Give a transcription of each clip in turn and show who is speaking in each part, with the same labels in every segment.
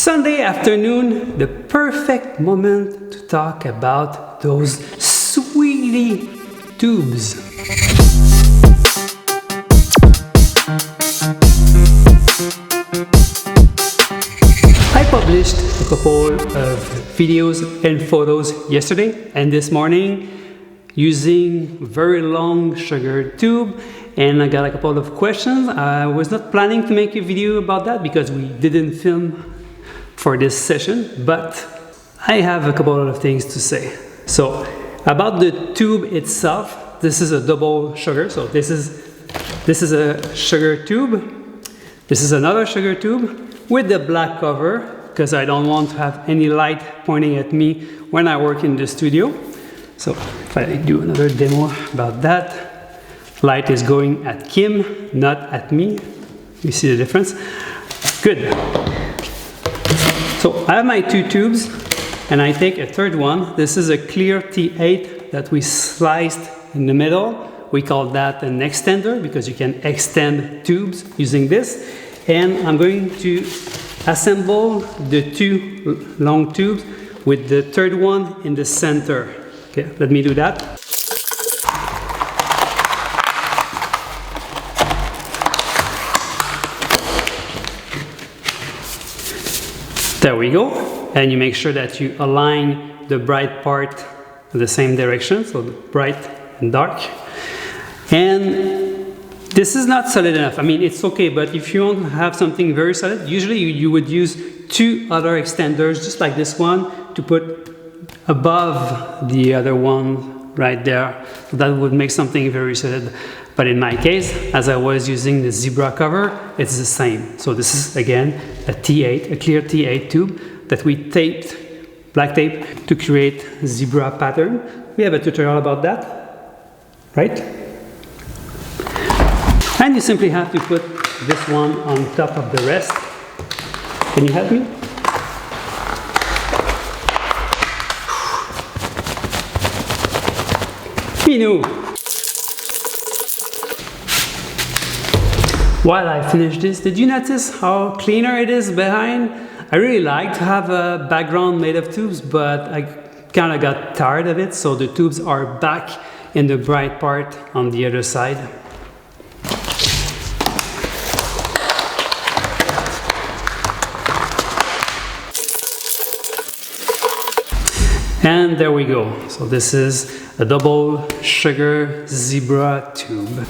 Speaker 1: Sunday afternoon, the perfect moment to talk about those sweetie tubes. I published a couple of videos and photos yesterday and this morning using very long sugar tube, and I got a couple of questions. I was not planning to make a video about that because we didn't film for this session, but I have a couple of things to say. So about the tube itself, this is a double sugar. So this is a sugar tube. This is another sugar tube with the black cover because I don't want to have any light pointing at me when I work in the studio. So if I do another demo about that, light is going at Kim, not at me. You see the difference? Good. So I have my two tubes and I take a third one. This is a clear T8 that we sliced in the middle. We call that an extender because you can extend tubes using this. And I'm going to assemble the two long tubes with the third one in the center. Okay, let me do that. There we go. And you make sure that you align the bright part in the same direction, so the bright and dark. And this is not solid enough. I mean, it's okay, but if you want to have something very solid, usually you would use two other extenders, just like this one, to put above the other one right there. So that would make something very solid. But in my case, as I was using the zebra cover, it's the same. So this is again a T8, a clear T8 tube that we taped, black tape, to create zebra pattern. We have a tutorial about that, right? And you simply have to put this one on top of the rest. Can you help me? Minou! While I finish this, did you notice how cleaner it is behind? I really like to have a background made of tubes, but I kind of got tired of it, so the tubes are back in the bright part on the other side. And there we go. So this is a double sugar zebra tube.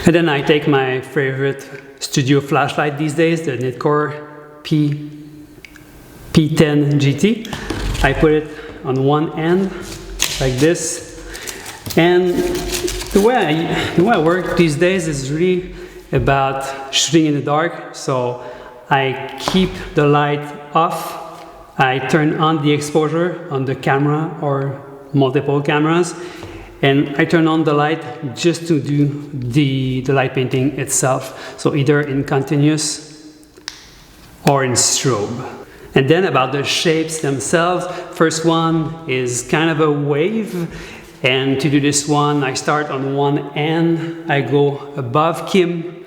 Speaker 1: And then I take my favorite studio flashlight these days, the Nitcore P10 GT. I put it on one end like this. And the way I work these days is really about shooting in the dark. So I keep the light off. I turn on the exposure on the camera or multiple cameras, and I turn on the light just to do the light painting itself. So either in continuous or in strobe. And then about the shapes themselves, first one is kind of a wave. And to do this one, I start on one end, I go above Kim,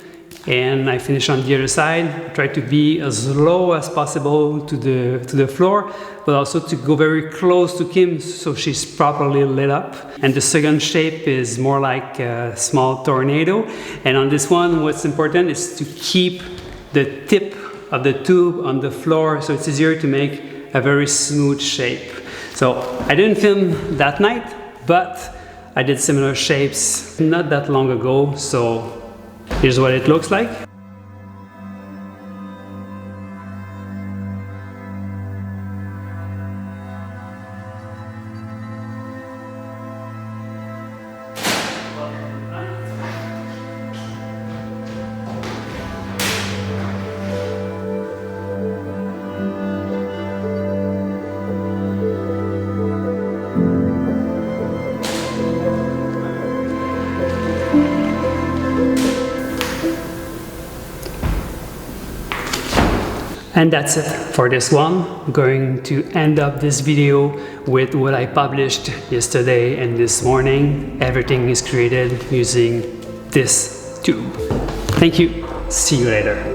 Speaker 1: and I finish on the other side. I try to be as low as possible to the floor, but also to go very close to Kim so she's properly lit up. And the second shape is more like a small tornado. And on this one, what's important is to keep the tip of the tube on the floor so it's easier to make a very smooth shape. So I didn't film that night, but I did similar shapes not that long ago. So here's what it looks like. And that's it for this one. I'm going to end up this video with what I published yesterday and this morning. Everything is created using this tube. Thank you. See you later.